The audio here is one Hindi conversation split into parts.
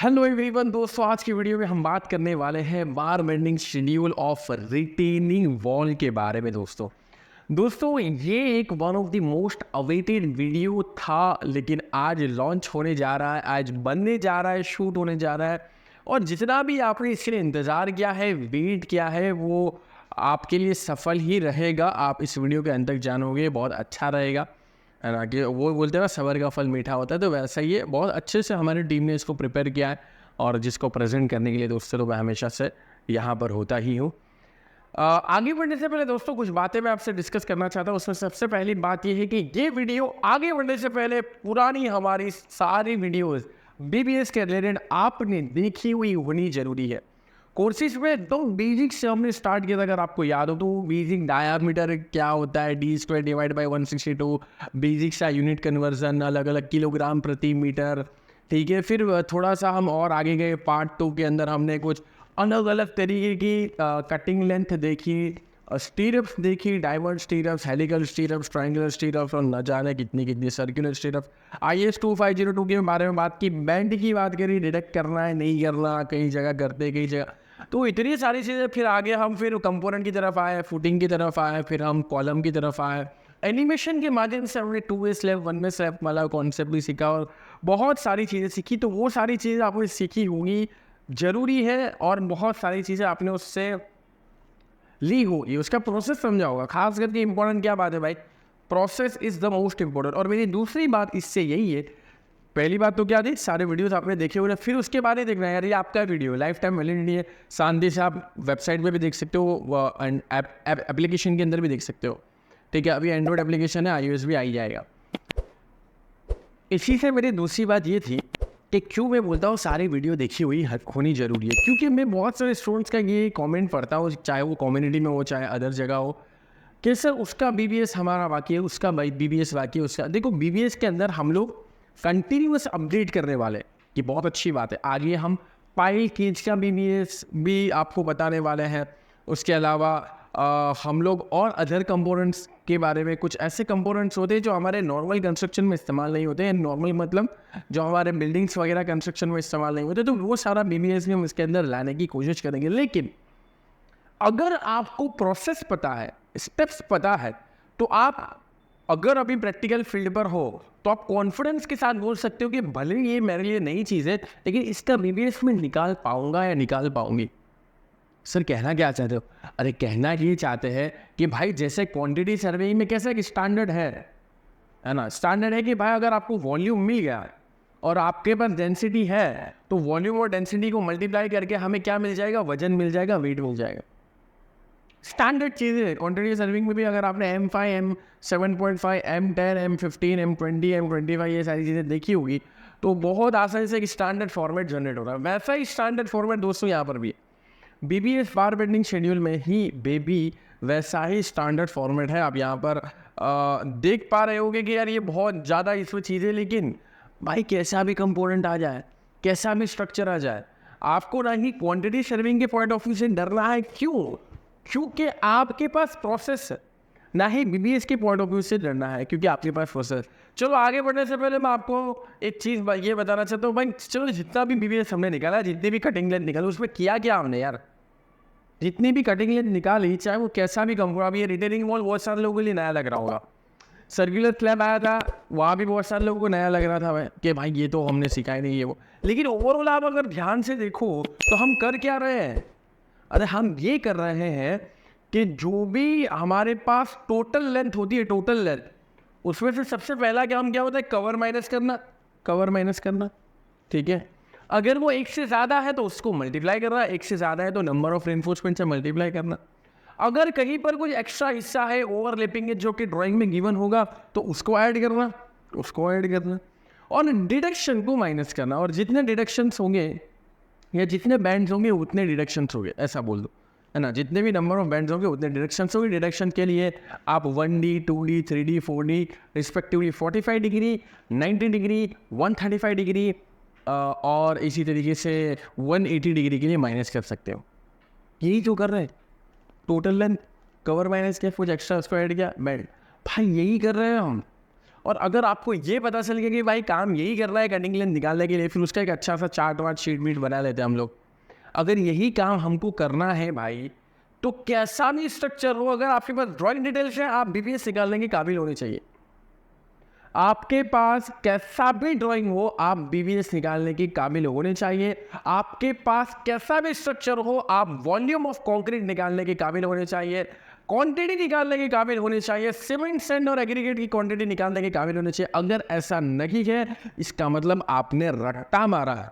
हेलो एवरीवन दोस्तों, आज की वीडियो में हम बात करने वाले हैं बार bending schedule of retaining wall के बारे में। दोस्तों ये एक one of the most awaited video था, लेकिन आज लॉन्च होने जा रहा है, आज बनने जा रहा है, शूट होने जा रहा है। और जितना भी आपने इसके लिए इंतज़ार किया है, वेट किया है, वो आपके लिए सफल ही रहेगा। आप इस वीडियो के अंत तक जानोगे, बहुत अच्छा रहेगा, है ना। कि वो बोलते हैं ना, सबर का फल मीठा होता है, तो वैसा ही है। बहुत अच्छे से हमारी टीम ने इसको प्रिपेयर किया है और जिसको प्रेजेंट करने के लिए दोस्तों तो मैं हमेशा से यहाँ पर होता ही हूँ। आगे बढ़ने से पहले दोस्तों कुछ बातें मैं आपसे डिस्कस करना चाहता हूँ। उसमें सबसे पहली बात ये है कि ये वीडियो आगे बढ़ने से पहले पुरानी हमारी सारी वीडियोस बीबीएस के रिलेटेड आपने देखी हुई होनी जरूरी है। कोर्सेज में तो बेसिक से हमने स्टार्ट किया था, अगर आपको याद हो तो। बेसिक डायामीटर क्या होता है, D square divide by 162, basic सा यूनिट कन्वर्जन, अलग अलग किलोग्राम प्रति मीटर, ठीक है। फिर थोड़ा सा हम और आगे गए, पार्ट 2 के अंदर हमने कुछ अलग अलग तरीके की कटिंग लेंथ देखी, स्टीरप्स देखी, diamond stirrups, helical stirrups, triangular stirrups और न जाने कितनी कितनी सर्कुलर स्टीरप्स। IS 2502 के बारे में बात की, बैंड की बात करी, डिडक्ट करना है नहीं करना, कई जगह करते कई जगह, तो इतनी सारी चीज़ें। फिर आगे हम फिर कंपोनेंट की तरफ आए, फुटिंग की तरफ आए, फिर हम कॉलम की तरफ आए। एनिमेशन के माध्यम से हमने 2 वे स्लैब 1 वे स्लैब वाला कॉन्सेप्ट भी सीखा और बहुत सारी चीज़ें सीखी। तो वो सारी चीज़ें आपने सीखी होंगी, ज़रूरी है, और बहुत सारी चीज़ें आपने उससे ली होगी, उसका प्रोसेस समझा होगा। खास करके इंपॉर्टेंट क्या बात है भाई, process is the most important. और मेरी दूसरी बात इससे यही है, पहली बात तो क्या थी, सारे वीडियोस आपने देखे हुए, फिर उसके बाद ही देखना है यार, ये आपका वीडियो लाइफ टाइम वैलिडिटी है। शांति से आप वेबसाइट पे भी देख सकते हो एंड एप्लीकेशन के अंदर भी देख सकते हो, ठीक है। अभी एंड्रॉयड एप्लीकेशन है, iOS भी आ ही जाएगा। इसी से मेरी दूसरी बात ये थी कि क्यों मैं बोलता हूँ सारी वीडियो देखी हुई होनी ज़रूरी है, क्योंकि मैं बहुत सारे स्टूडेंट्स का ये कमेंट पढ़ता हूँ, चाहे वो कम्युनिटी में हो चाहे अदर जगह हो, कि सर उसका BBS हमारा बाकी है, उसका BBS बाकी है, उसका। देखो BBS के अंदर हम लोग कंटिन्यूस अपडेट करने वाले, ये बहुत अच्छी बात है। आगे हम पाइल केज का BBS भी आपको बताने वाले हैं। उसके अलावा हम लोग और अदर कंपोनेंट्स के बारे में, कुछ ऐसे कंपोनेंट्स होते हैं जो हमारे नॉर्मल कंस्ट्रक्शन में इस्तेमाल नहीं होते हैं। नॉर्मल मतलब जो हमारे बिल्डिंग्स वगैरह कंस्ट्रक्शन में इस्तेमाल नहीं होते, तो वो सारा BBS में हम इसके अंदर लाने की कोशिश करेंगे। लेकिन अगर आपको प्रोसेस पता है, स्टेप्स पता है, तो आप अगर अभी प्रैक्टिकल फील्ड पर हो तो आप कॉन्फिडेंस के साथ बोल सकते हो कि भले ये मेरे लिए नई चीज़ है, लेकिन इसका BBS में निकाल पाऊंगा या निकाल पाऊंगी। सर कहना क्या चाहते हो? अरे कहना ये चाहते हैं कि भाई जैसे क्वांटिटी सर्वेइंग में कैसा एक स्टैंडर्ड है ना। स्टैंडर्ड है कि भाई अगर आपको वॉल्यूम मिल गया और आपके पास डेंसिटी है, तो वॉल्यूम और डेंसिटी को मल्टीप्लाई करके हमें क्या मिल जाएगा, वजन मिल जाएगा, वेट मिल जाएगा। स्टैंडर्ड चीज़ें है। क्वांटिटी सर्विंग में भी अगर आपने M5, M7.5, M10, M15, M20, M25 ये सारी चीज़ें देखी होगी, तो बहुत आसानी से एक स्टैंडर्ड फॉर्मेट जनरेट हो रहा है। वैसा ही स्टैंडर्ड फॉर्मेट दोस्तों यहाँ पर भी है। BBS बार बेंडिंग शेड्यूल में ही बेबी वैसा ही स्टैंडर्ड फॉर्मेट है। आप यहाँ पर देख पा रहे होगे कि यार ये बहुत ज़्यादा इसमें चीज़ें, लेकिन भाई कैसा भी कंपोनेंट आ जाए, कैसा भी स्ट्रक्चर आ जाए, आपको ना ही क्वांटिटी सर्विंग के पॉइंट ऑफ व्यू से डरना है। क्यों? क्योंकि आपके पास प्रोसेस है, ना ही BBS के पॉइंट ऑफ व्यू से डरना है, क्योंकि आपके पास प्रोसेस। चलो आगे बढ़ने से पहले मैं आपको एक चीज़ ये बताना चाहता हूँ भाई। चलो जितना भी BBS हमने निकाला, जितनी भी कटिंग लेंथ निकाली, उसमें किया क्या हमने यार, जितनी भी कटिंग लेंथ निकाली, चाहे वो कैसा भी कम हो। अभी ये रिटेनिंग वॉल बहुत सारे लोगों के लिए नया लग रहा होगा। सर्कुलर स्लैब आया था, वहाँ भी बहुत सारे लोगों को नया लग रहा था भाई कि भाई ये तो हमने सीखा ही नहीं है वो। लेकिन ओवरऑल आप अगर ध्यान से देखो तो हम कर क्या रहे हैं? अरे हम ये कर रहे हैं कि जो भी हमारे पास टोटल लेंथ होती है, टोटल लेंथ, उसमें से सबसे पहला काम क्या होता है, कवर माइनस करना। कवर माइनस करना, ठीक है। अगर वो 1 से ज़्यादा है तो उसको मल्टीप्लाई करना, 1 से ज़्यादा है तो नंबर ऑफ रेनफोर्समेंट से मल्टीप्लाई करना। अगर कहीं पर कुछ एक्स्ट्रा हिस्सा है, ओवरलैपिंग है, जो कि ड्राइंग में गिवन होगा, तो उसको ऐड करना, उसको ऐड करना, और डिडक्शन को माइनस करना। और जितने डिडक्शंस होंगे या जितने बैंड्स होंगे उतने डिडक्शंस होंगे, ऐसा बोल दो, है ना। जितने भी नंबर ऑफ बैंड्स होंगे उतने डिडक्शंस होंगे। डिडक्शन के लिए आप 1D, 2D, 3D, 4D respectively 45 degree, 90 degree, 135 degree और इसी तरीके से 180 डिग्री के लिए माइनस कर सकते हो। यही जो कर रहे हैं, टोटल लेंथ कवर माइनस किया, कुछ एक्स्ट्रा उसको ऐड किया, बैंड, भाई यही कर रहे हैं हम। और अगर आपको ये पता चल गया कि भाई काम यही करना है कटिंग लेंथ निकालने के लिए, फिर उसका एक अच्छा सा चार्ट वार्ट शीट मीट बना लेते हैं हम लोग। अगर यही काम हमको करना है भाई, तो कैसा भी स्ट्रक्चर हो, अगर आपके पास ड्राइंग डिटेल्स है, आप बीपीएस निकालने के काबिल होने चाहिए। आपके पास कैसा भी ड्राइंग हो, आप बीबीएस निकालने की काबिल होने चाहिए। आपके पास कैसा भी स्ट्रक्चर हो, आप वॉल्यूम ऑफ कंक्रीट निकालने के काबिल होने चाहिए, क्वांटिटी निकालने के काबिल होने चाहिए, सीमेंट सैंड और एग्रीगेट की क्वांटिटी निकालने के काबिल होने चाहिए। अगर ऐसा नहीं है, इसका मतलब आपने रट्टा मारा है।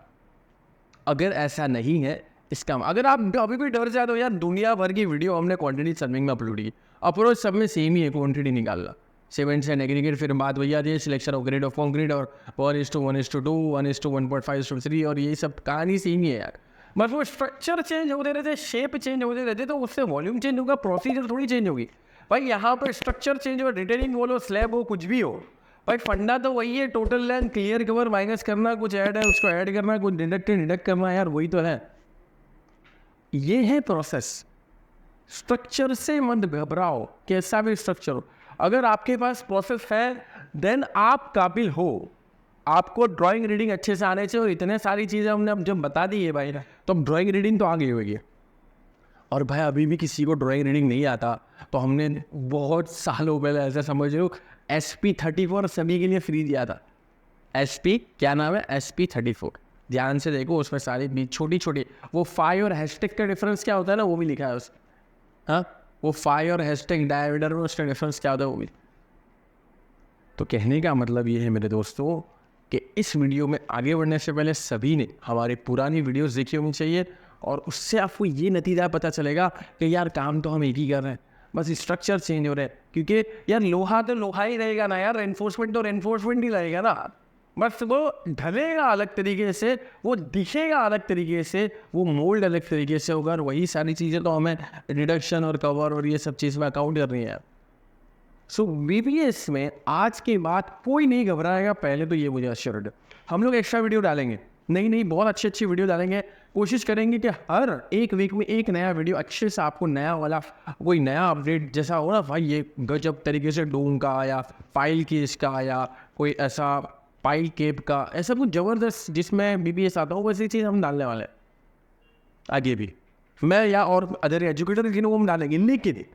अगर ऐसा नहीं है, इसका अगर आप अभी भी डर जाते हो, यार दुनिया भर की वीडियो हमने क्वांटिटी सर्विंग में अपलोड की, अप्रोच सब में सेम ही है, क्वांटिटी निकालना, सीमेंट एंड एग्रीगेट, फिर बात भैया ये selection of grade of concrete और 1:1:2 1:1.5:3 और ये सब कहानी सेम ही है यार। बस वो स्ट्रक्चर चेंज होते रहते, शेप चेंज होते रहते, तो उससे वॉल्यूम चेंज होगा, प्रोसीजर थोड़ी चेंज होगी भाई। यहाँ पर स्ट्रक्चर चेंज हो, रिटेनिंग वॉल हो, स्लैब हो, कुछ भी हो भाई, फंडा तो वही है। Total length, clear cover minus करना, कुछ ऐड है उसको ऐड करना, कुछ डिडक्ट करना, यार वही तो है। ये है प्रोसेस। स्ट्रक्चर से मत घबराओ, कैसा भी स्ट्रक्चर हो। अगर आपके पास प्रोसेस है, देन आप काबिल हो। आपको ड्राइंग रीडिंग अच्छे से आने चाहिए, और इतने सारी चीज़ें हमने अब जब बता दी है भाई, तो अब ड्राइंग रीडिंग तो आ गई होगी। और भाई अभी भी किसी को ड्राइंग रीडिंग नहीं आता, तो हमने बहुत सालों पहले ऐसा समझ लो SP34 सभी के लिए फ्री दिया था। SP क्या नाम है, SP34, ध्यान से देखो, उसमें सारी छोटी छोटी वो फाई और हैशटैग का डिफरेंस क्या होता है ना, वो भी लिखा है उस, हाँ वो फाई और हैशटैग डायमीटर में उसका डिफरेंस क्या होता है वो भी। तो कहने का मतलब ये है मेरे दोस्तों कि इस वीडियो में आगे बढ़ने से पहले सभी ने हमारी पुरानी वीडियोस देखी होनी चाहिए, और उससे आपको ये नतीजा पता चलेगा कि यार काम तो हम एक ही कर रहे हैं, बस स्ट्रक्चर चेंज हो रहे हैं। क्योंकि यार लोहा तो लोहा ही रहेगा ना यार, रेनफोर्समेंट तो रेनफोर्समेंट ही रहेगा ना, बस वो ढलेगा अलग तरीके से, वो दिखेगा अलग तरीके से, वो मोल्ड अलग तरीके से होगा, और वही सारी चीज़ें तो हमें रिडक्शन और कवर और ये सब चीज़ में अकाउंट कर रही है। सो बीबीएस में आज के बाद कोई नहीं घबराएगा, पहले तो ये मुझे अश्योर्ड है। हम लोग एक्स्ट्रा वीडियो डालेंगे, नहीं बहुत अच्छी वीडियो डालेंगे, कोशिश करेंगे कि हर एक वीक में एक नया वीडियो अच्छे से आपको नया वाला कोई नया अपडेट जैसा हो ना भाई, ये गजब तरीके से डोम का आया, फाइल केस का आया, कोई ऐसा पाइल केप का, ऐसा कुछ ज़बरदस्त जिसमें बीबीएस आता हो, वैसी चीज़ हम डालने वाले हैं आगे भी, मैं या और अदर एजुकेटर जिन्हों हम डालेंगे। लेकिन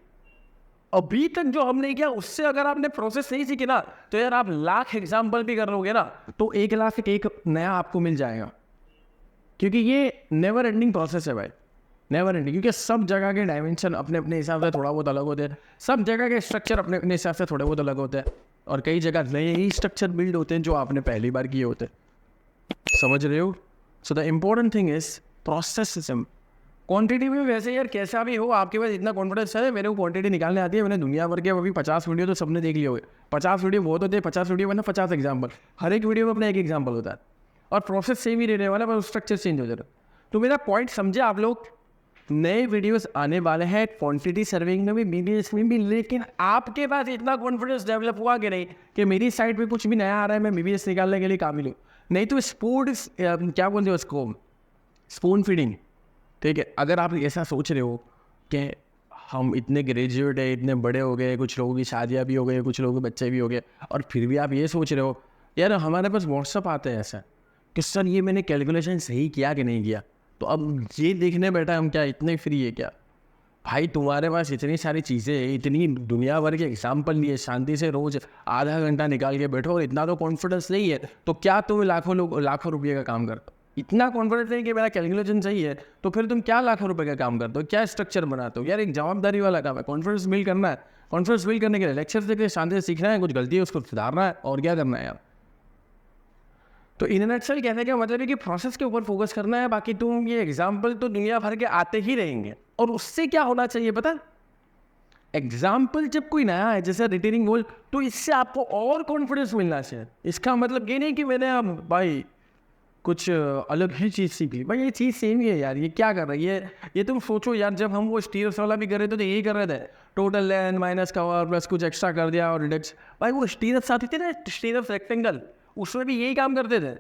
अभी तक जो हमने किया उससे अगर आपने प्रोसेस नहीं सीखी ना, तो यार आप लाख एग्जाम्पल भी कर लोगे ना, तो 1,00,000 एक नया आपको मिल जाएगा। क्योंकि ये नेवर एंडिंग प्रोसेस है भाई, नेवर एंडिंग। क्योंकि सब जगह के डायमेंशन अपने अपने हिसाब से थोड़ा बहुत अलग होते हैं, सब जगह के स्ट्रक्चर अपने अपने हिसाब से थोड़े बहुत अलग होते हैं, और कई जगह नए ही स्ट्रक्चर बिल्ड होते हैं जो आपने पहली बार किए होते हैं। समझ रहे हो? So the important thing is processism. Quantity में वैसे यार कैसा भी हो, आपके पास इतना कॉन्फिडेंस है, मेरे को क्वांटिटी निकालने आती है, मैंने दुनिया भर के अभी 50 वीडियो तो सबने देख लिए हुए। 50 वीडियो बहुत होते हैं, 50 वीडियो में 50 एग्जाम्पल, हर एक वीडियो में अपना एक एग्जाम्पल होता है, और प्रोसेस सेम ही रहने वाला है, बस स्ट्रक्चर चेंज हो जाता है। तो मेरा पॉइंट समझे आप लोग, नए वीडियोस आने वाले हैं क्वांटिटी सर्विंग में भी, बीबीएस में भी, लेकिन आपके पास इतना कॉन्फिडेंस डेवलप हुआ कि नहीं कि मेरी साइड पे कुछ भी नया आ रहा है, मैं बीबीएस निकालने के लिए काबिल हूँ। नहीं तो स्पूड क्या बोलते हो उसको, स्पून फीडिंग, ठीक है। अगर आप ऐसा सोच रहे हो कि हम इतने ग्रेजुएट है, इतने बड़े हो गए, कुछ लोगों की शादियाँ भी हो गई, कुछ लोगों के बच्चे भी हो गए, और फिर भी आप ये सोच रहे हो यार हमारे पास व्हाट्सअप आते हैं ऐसा कि सर ये मैंने कैलकुलेशन सही किया कि नहीं किया, तो अब ये देखने बैठा हम क्या इतने फ्री है क्या? भाई तुम्हारे पास इतनी सारी चीज़ें हैं, इतनी दुनिया भर के एग्जाम्पल लिए, शांति से रोज आधा घंटा निकाल के बैठो, और इतना तो कॉन्फिडेंस नहीं है, तो क्या तुम लाखों रुपये का काम करते हो? इतना कॉन्फिडेंस नहीं कि मेरा कैलकुलेशन सही है, तो फिर तुम क्या लाखों रुपए का काम करते हो, क्या स्ट्रक्चर बनाते हो? यार एक जवाबदारी वाला काम है, कॉन्फिडेंस बिल्ड करना है। कॉन्फिडेंस बिल्ड करने के लिए लेक्चर देखिए, शांति से सीखना है, कुछ गलती है उसको सुधारना है, और क्या करना है यार। तो इन नटसेल कहने का मतलब है कि प्रोसेस के ऊपर फोकस करना है, बाकी तुम ये एग्जाम्पल तो दुनिया भर के आते ही रहेंगे। और उससे क्या होना चाहिए पता, एग्जाम्पल जब कोई नया है जैसे रिटेनिंग वॉल, तो इससे आपको और कॉन्फिडेंस मिलना चाहिए। इसका मतलब ये नहीं कि मैंने अब भाई कुछ अलग ही चीज़ सीखी, भाई ये चीज़ सेम ही है यार, ये क्या कर रही है। ये तुम सोचो यार, जब हम वो स्टीयर्स वाला भी कर रहे थे तो यही कर रहे थे, total length minus cover plus कुछ एक्स्ट्रा कर दिया और रिडक्स। भाई वो स्टीयर्स आती थी ना, स्टीयर्स रेक्टेंगल, उसमें भी यही काम करते थे।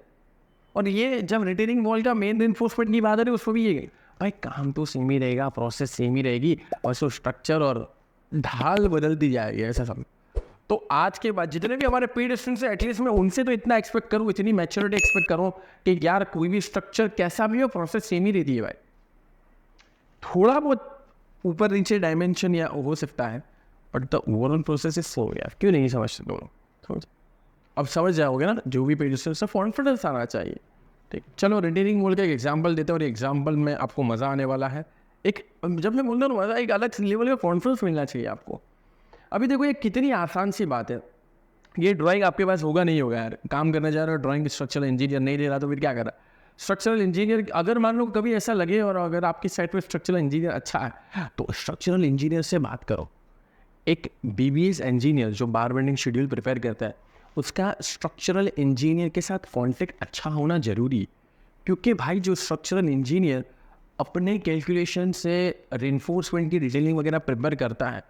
और ये जब रिटेनिंग वॉल का मेन रेनफोर्समेंट की बात है, उसमें भी ये भाई काम तो सेम ही रहेगा, प्रोसेस सेम ही रहेगी, और सो स्ट्रक्चर और ढाल बदलती जाएगी, ऐसा सब। तो आज के बाद जितने भी हमारे पेड स्टूडेंट्स हैं एटलीस्ट मैं उनसे तो इतना एक्सपेक्ट करूँ, इतनी मैच्योरिटी एक्सपेक्ट करूँ कि यार कोई भी स्ट्रक्चर कैसा भी हो प्रोसेस सेम ही रहती है भाई। थोड़ा बहुत ऊपर नीचे डायमेंशन या हो सकता है but the overall process is so यार, क्यों नहीं समझते दोनों? अब समझ जाओगे ना, जो भी पेड स्टूडेंट्स कॉन्फिडेंस आना चाहिए। ठीक, चलो रिटेनिंग मोड का एक एग्जाम्पल देते हैं और एग्जाम्पल में आपको मज़ा आने वाला है। एक जब मैं बोलता हूँ मज़ा, एक अलग लेवल का कॉन्फिडेंस मिलना चाहिए आपको। अभी देखो ये कितनी आसान सी बात है, ये ड्राइंग आपके पास होगा नहीं होगा यार, काम करने जा रहे हो ड्राइंग स्ट्रक्चरल इंजीनियर नहीं दे रहा तो फिर क्या कर रहा? स्ट्रक्चरल इंजीनियर अगर मान लो कभी ऐसा लगे और अगर आपकी साइड पे स्ट्रक्चरल इंजीनियर अच्छा है तो स्ट्रक्चरल इंजीनियर से बात करो। एक BBS इंजीनियर जो बार बेंडिंग शेड्यूल प्रिपेयर करता है उसका स्ट्रक्चरल इंजीनियर के साथ कॉन्टेक्ट अच्छा होना ज़रूरी, क्योंकि भाई जो स्ट्रक्चरल इंजीनियर अपने कैलकुलेशन से रेनफोर्समेंट की डिटेलिंग वगैरह प्रिपेयर करता है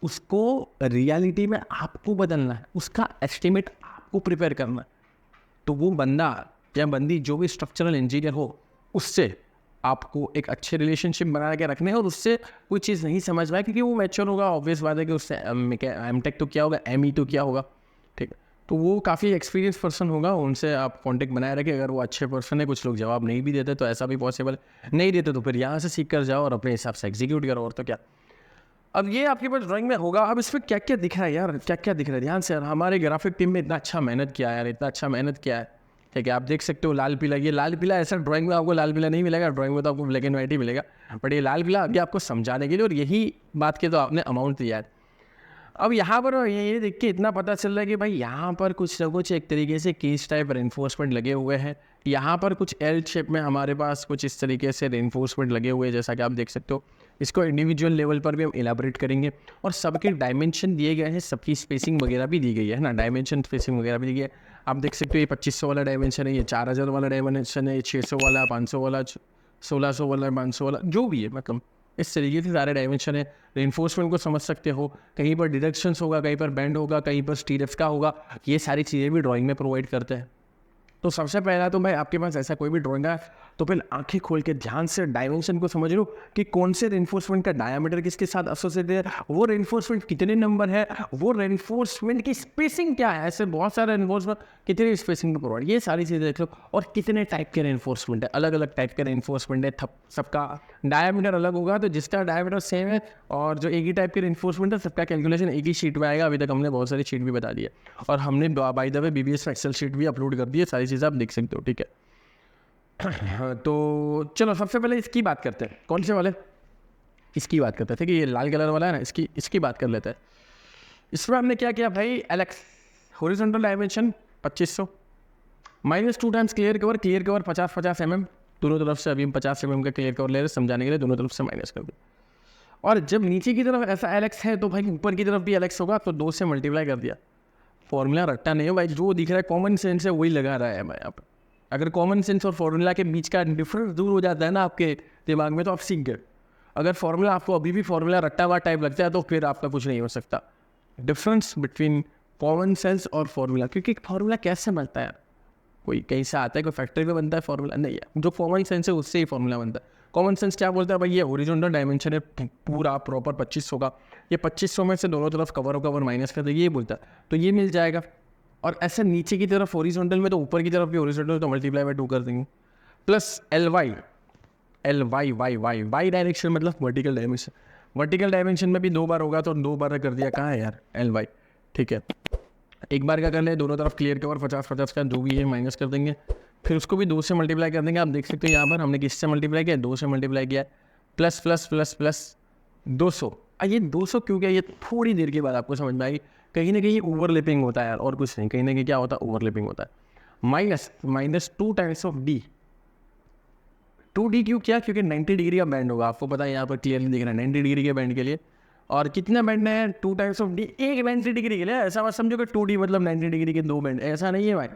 उसको रियलिटी में आपको बदलना है, उसका एस्टिमेट आपको प्रिपेयर करना है। तो वो बंदा या बंदी जो भी स्ट्रक्चरल इंजीनियर हो उससे आपको एक अच्छे रिलेशनशिप बना के रखने हैं और उससे कोई चीज़ नहीं समझ पाए क्योंकि वो मैच्योर होगा, ऑब्वियस बात है कि उससे MTech तो क्या होगा, ME तो क्या होगा, ठीक है। तो वो काफ़ी एक्सपीरियंस पर्सन होगा, उनसे आप कॉन्टेक्ट बनाए रखें। अगर वो अच्छे पर्सन है, कुछ लोग जवाब नहीं भी देते तो ऐसा भी पॉसिबल नहीं देते तो फिर यहाँ से सीख कर जाओ और अपने हिसाब से एग्जीक्यूट करो, और तो क्या। अब ये आपके पास ड्राइंग में होगा। अब इसमें क्या क्या दिख रहा है यार, क्या क्या दिख रहा है ध्यान से यार। हमारे ग्राफिक टीम में इतना अच्छा मेहनत किया है यार, इतना अच्छा मेहनत किया है, ठीक है। आप देख सकते हो लाल पीला, ये लाल पीला ऐसा ड्राइंग में आपको लाल पीला नहीं मिलेगा, ड्राइंग में तो आपको ब्लैक एंड वाइट ही मिलेगा, बट ये लाल पीला अभी आपको समझाने के लिए, और यही बात के तो आपने अमाउंट दिया है। अब यहाँ पर ये देख के इतना पता चल रहा है कि भाई यहाँ पर कुछ न कुछ एक तरीके से केस टाइप रेनफोर्समेंट लगे हुए हैं। यहाँ पर कुछ एल शेप में हमारे पास कुछ इस तरीके से रेनफोर्समेंट लगे हुए हैं, जैसा कि आप देख सकते हो। इसको इंडिविजुअल लेवल पर भी हम इलाबोरेट करेंगे, और सबके डायमेंशन दिए गए हैं, सबकी स्पेसिंग वगैरह भी दी गई है ना, डायमेंशन स्पेसिंग वगैरह भी दी गई है। आप देख सकते हो ये 2500 वाला डायमेंशन है, ये 4000 वाला डायमेंशन है, ये 600 वाला, 500 वाला, 1600 वाला, 500 वाला, जो भी है, मतलब इस तरीके से सारे डायमेंशन है। रेनफोर्समेंट को समझ सकते हो, कहीं पर डिडक्शंस होगा, कहीं पर बैंड होगा, कहीं पर स्टीरअप्स का होगा, ये सारी चीज़ें भी ड्राइंग में प्रोवाइड करते हैं। तो सबसे पहला तो भाई आपके पास ऐसा कोई भी ड्राइंग है तो फिर आंखें खोल के ध्यान से डायमेंशन को समझ लो कि कौन से रेनफोर्समेंट का डायमीटर किसके साथ एसोसिएटेड है, वो रेनफोर्समेंट कितने नंबर है, वो रेनफोर्समेंट की स्पेसिंग क्या है, ऐसे बहुत सारे रेनफोर्समेंट कितनी स्पेसिंग का प्रोवाइड, ये सारी चीज़ें देख लो। और कितने टाइप के रेनफोर्समेंट है, अलग अलग टाइप के रेनफोर्समेंट है, सबका डायमीटर अलग होगा, तो जिसका डायमीटर सेम है और जो एक ही टाइप के रेनफोर्समेंट है सबका कैलकुलेशन एक ही शीट में आएगा। अभी तक हमने बहुत सारी शीट भी बता दी है, और हमने by the way BBS Excel sheet भी अपलोड कर दी है, सारी चीज़ें आप देख सकते हो, ठीक है। तो चलो सबसे पहले इसकी बात करते हैं, कौन से वाले, इसकी बात करते हैं, ठीक है। ये लाल कलर वाला है ना, इसकी बात कर लेते हैं। इसमें हमने क्या किया भाई, LX horizontal dimension 2500 -2 times clear cover 50-50 mm दोनों तरफ से। अभी हम 50 mm का क्लियर कवर ले रहे हैं, समझाने के लिए दोनों तरफ से माइनस कर दिया। और जब नीचे की तरफ ऐसा LX है तो भाई ऊपर की तरफ भी LX होगा, तो 2 से मल्टीप्लाई कर दिया। फॉर्मूला रट्टा नहीं हो भाई, जो दिख रहा है कॉमन सेंस है वही लगा रहा है मैं यहाँ पर। अगर कॉमन सेंस और फॉर्मूला के बीच का डिफरेंस दूर हो जाता है ना आपके दिमाग में, तो आप सीख गए। अगर फॉर्मूला आपको अभी भी फॉर्मूला रट्टा हुआ टाइप लगता है तो फिर आपका कुछ नहीं हो सकता। डिफरेंस बिटवीन कॉमन सेंस और फॉर्मूला, क्योंकि फॉर्मूला कैसे बनता है यार, कोई कहीं से आता है, कोई फैक्ट्री में बनता है फॉर्मूला नहीं है, जो कॉमन सेंस है उससे ही फॉर्मूला बनता है। कॉमन सेंस क्या बोलता है भाई, ये हॉरिजॉन्टल डायमेंशन है पूरा प्रॉपर 2500 का, ये 2500 में से दोनों तरफ कवर माइनस कर देगी, ये बोलता है, तो ये मिल जाएगा। और ऐसे नीचे की तरफ हॉरिजॉन्टल में तो ऊपर की तरफ भी हॉरिजॉन्टल तो मल्टीप्लाई बाय 2 कर देंगे, प्लस वाई डायरेक्शन मतलब वर्टिकल डायमेंशन। वर्टिकल डायमेंशन में भी 2 बार होगा तो 2 बार कर दिया, कहाँ है यार LY, ठीक है। एक बार क्या कर ले, दोनों तरफ क्लियर कवर 50-50 का जो भी है माइनस कर देंगे, फिर उसको भी 2 से मल्टीप्लाई कर देंगे। आप देख सकते हो यहाँ पर हमने किससे मल्टीप्लाई किया, 2 से मल्टीप्लाई किया, प्लस प्लस प्लस प्लस 200। ये 200 क्यों किया, ये थोड़ी देर के बाद आपको समझ में आएगी। कहीं ना कहीं ओवरलैपिंग होता है यार, और कुछ नहीं, कहीं ना कहीं क्या होता है, ओवरलैपिंग होता है। -2 टाइम्स ऑफ D। 2D क्यों किया, क्योंकि 90 डिग्री का बैंड होगा, आपको पता है यहाँ पर क्लियरली दिख रहा है 90 डिग्री के बैंड के लिए। और कितना बैंड है, 2 टाइम्स ऑफ D, एक 90 डिग्री के लिए। ऐसा मत समझो कि 2D मतलब 90 डिग्री के 2 बैंड, ऐसा नहीं है भाई।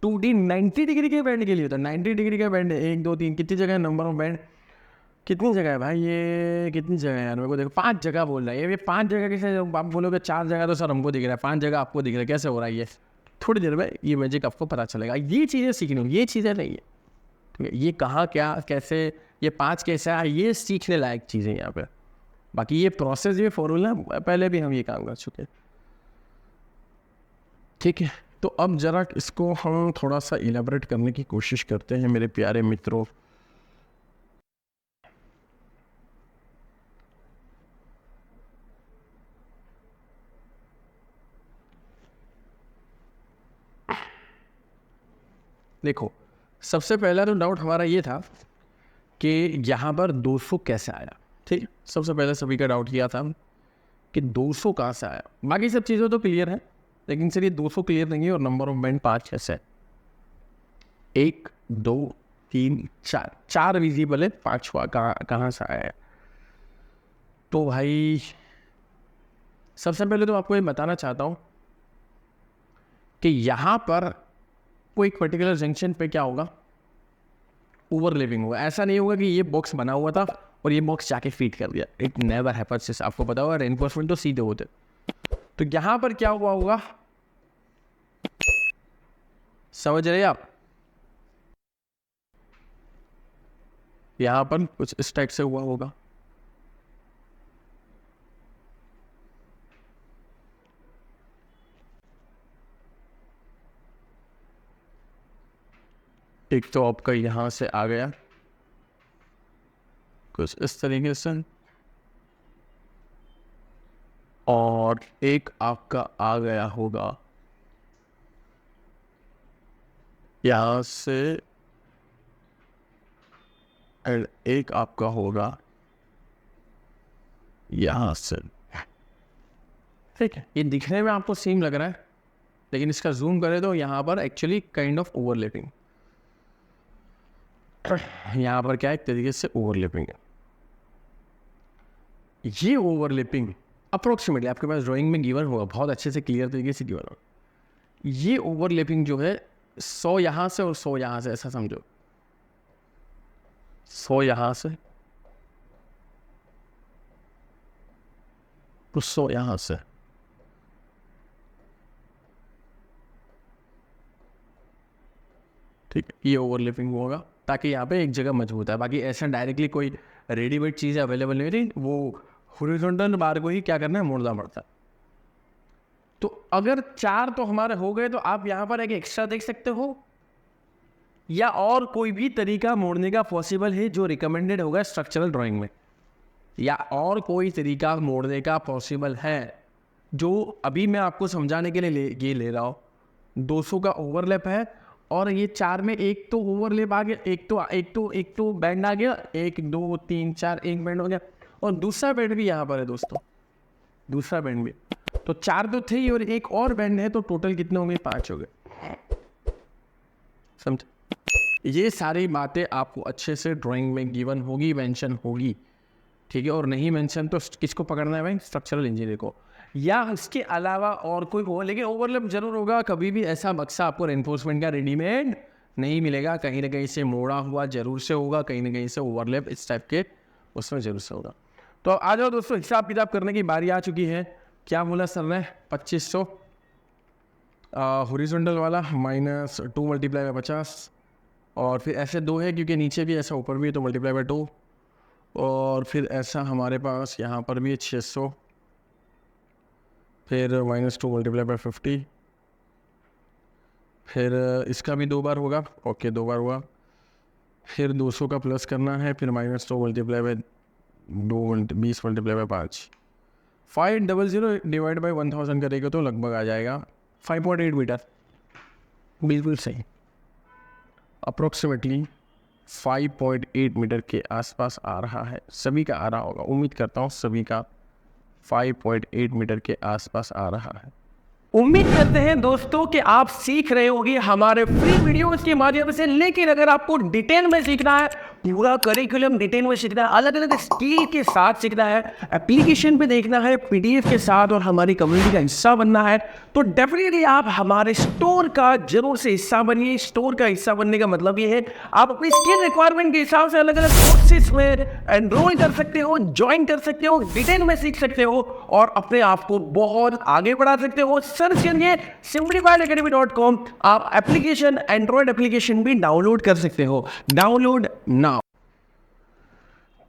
2D 90 डिग्री के बैंड के लिए होता है, 90 डिग्री का बैंड है, 1 2 3 कितनी जगह है, नंबर ऑफ बैंड कितनी जगह है भाई, ये कितनी जगह है यार, मेरे को देखो 5 जगह बोल रहा है ये 5 जगह कैसे, आप बोलोगे 4 जगह तो सर हमको दिख रहा है, 5 जगह आपको दिख रहा है, कैसे हो रहा है ये, थोड़ी देर में ये मैजिक आपको पता चलेगा। ये चीज़ें सीखनी होंगी, ये चीज़ें नहीं है, ठीक है। ये कहाँ क्या कैसे, ये 5 कैसे है, ये सीखने लायक चीज़ें यहाँ पे। बाकी ये प्रोसेस, ये फॉर्मूला पहले भी हम ये काम कर चुके हैं। ठीक है, तो अब ज़रा इसको हम थोड़ा सा इलेबरेट करने की कोशिश करते हैं मेरे प्यारे मित्रों। देखो, सबसे पहला तो डाउट हमारा ये था कि यहाँ पर 200 कैसे आया। ठीक है, सबसे पहले सभी का डाउट किया था कि 200 कहाँ से आया। बाकी सब चीज़ें तो क्लियर है, लेकिन सर ये 200 क्लियर नहीं है और नंबर ऑफ बैंड 5 कैसे है। 1 2 3 4 4 विजिबल है, 5वां कहाँ से आया है। तो भाई सबसे पहले तो आपको ये बताना चाहता हूँ कि यहाँ पर कोई एक पर्टिकुलर जंक्शन पे क्या होगा, ओवरलैपिंग होगा। ऐसा नहीं होगा कि ये बॉक्स बना हुआ था और ये बॉक्स जाके फीड कर दिया। It never happens. जैसे आपको पता होगा रेनफोर्समेंट तो सीधे होते। तो यहाँ पर क्या हुआ होगा, समझ रहे आप? यहाँ पर कुछ इस टाइप से हुआ होगा। एक तो आपका यहाँ से आ गया कुछ इस तरीके से, और एक आपका आ गया होगा यहाँ से, एंड एक आपका होगा यहाँ से। ठीक है, ये दिखने में आपको सेम लग रहा है, लेकिन इसका जूम करें तो यहाँ पर एक्चुअली काइंड ऑफ ओवरलैपिंग, यहाँ पर क्या है, एक तरीके से ओवरलैपिंग है। ये ओवरलैपिंग अप्रोक्सीमेटली आपके पास ड्राइंग में गिवन होगा, बहुत अच्छे से क्लियर तरीके से गिवन होगा। ये ओवरलैपिंग जो है 100 यहाँ से और 100 यहाँ से, ऐसा समझो 100 यहाँ से तो 100 यहाँ से। ठीक है, ये ओवरलैपिंग होगा ताकि यहाँ पे एक जगह मजबूत है। बाकी ऐसा डायरेक्टली कोई रेडीमेड चीज़ अवेलेबल नहीं होती, वो हॉरिजॉन्टल बार को ही क्या करना है, मोड़ना पड़ता है। तो अगर 4 तो हमारे हो गए, तो आप यहाँ पर एक एक्स्ट्रा देख सकते हो, या और कोई भी तरीका मोड़ने का पॉसिबल है जो रिकमेंडेड होगा स्ट्रक्चरल ड्राइंग में, या और कोई तरीका मोड़ने का पॉसिबल है जो अभी मैं आपको समझाने के लिए ये ले रहा हूँ। 200 का ओवरलैप है और ये 4 में एक तो ओवरलैप आ गया, एक तो बैंड आ गया, 1 2 3 4 एक बैंड हो गया, और दूसरा बैंड भी यहाँ पर है दोस्तों, दूसरा बैंड भी। तो 4 तो थे ही और एक और बैंड है, तो टोटल कितने हो गए, 5 हो गए। समझ? ये सारी बातें आपको अच्छे से ड्राइंग में गिवन होगी, मेंशन होगी। ठीक है, और नहीं मेंशन तो किसको पकड़ना है भाई, स्ट्रक्चरल इंजीनियर को, या इसके अलावा और कोई हो। लेकिन ओवरलैप जरूर होगा, कभी भी ऐसा बक्सा आपको रेनफोर्समेंट का रेडीमेड नहीं मिलेगा, कहीं ना कहीं से मोड़ा हुआ जरूर से होगा, कहीं ना कहीं से ओवरलैप इस टाइप के उसमें जरूर से होगा। तो आ जाओ दोस्तों, हिसाब किताब करने की बारी आ चुकी है। क्या बोला सर ने, 2500 हॉरिजॉन्टल वाला माइनस 2 मल्टीप्लाई बाय 50, और फिर ऐसे 2 है क्योंकि नीचे भी ऐसा ऊपर भी है, तो मल्टीप्लाई बाय 2, और फिर ऐसा हमारे पास यहाँ पर भी है 600, फिर माइनस 2 मल्टीप्लाई बाय 50, फिर इसका भी 2 बार होगा, ओके 2 बार हुआ, फिर 200 का प्लस करना है, फिर minus 2 multiply by 20 multiply by 5, 500 divide by 1000 करेगा तो लगभग आ जाएगा 5.8 मीटर। बिल्कुल सही, अप्रोक्सीमेटली 5.8 मीटर के आसपास आ रहा है। सभी का आ रहा होगा, उम्मीद करता हूँ सभी का 5.8 मीटर के आसपास आ रहा है। उम्मीद करते हैं दोस्तों कि आप सीख रहे होंगे हमारे फ्री वीडियोस के माध्यम से। लेकिन अगर आपको डिटेल में सीखना है, पूरा करिकुलम डिटेल में सीखना है, अलग अलग स्किल के साथ सीखना है, एप्लीकेशन पे देखना है, पीडीएफ के साथ, और हमारी कम्युनिटी का हिस्सा बनना है, तो डेफिनेटली आप हमारे स्टोर का जरूर से हिस्सा बनिए। स्टोर का हिस्सा बनने का मतलब ये है आप अपनी स्किल रिक्वायरमेंट के हिसाब से अलग अलग कोर्सेज में एनरोल कर सकते हो, ज्वाइन कर सकते हो, डिटेल में सीख सकते हो और अपने आप को बहुत आगे बढ़ा सकते हो। सर्च करिए simplifiedacademy.com। आप एप्लीकेशन, एंड्रॉइड एप्लीकेशन भी डाउनलोड कर सकते हो। Download now.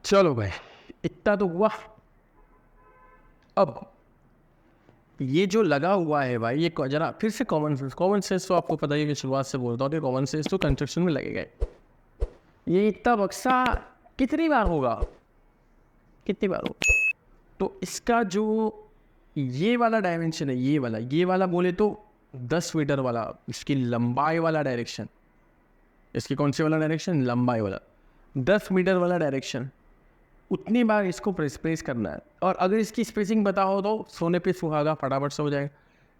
चलो भाई, इतना तो हुआ। अब ये जो लगा हुआ है भाई, ये जरा फिर से कॉमन सेंस तो आपको पता ही है कि शुरुआत से बोलता हूँ कि कॉमन सेंस तो कंस्ट्रक्शन में लगेगा ही। ये इतना बक्सा कितनी बार होगा, कितनी बार होगा? तो इसका जो ये वाला डायमेंशन है, ये वाला बोले तो 10 मीटर वाला, इसकी लंबाई वाला डायरेक्शन, इसकी कौन सी वाला डायरेक्शन, लंबाई वाला 10 मीटर वाला डायरेक्शन, उतनी बार इसको प्रेस करना है। और अगर इसकी स्पेसिंग बताओ तो सोने पे सुहागा, फटाफट से हो जाएगा।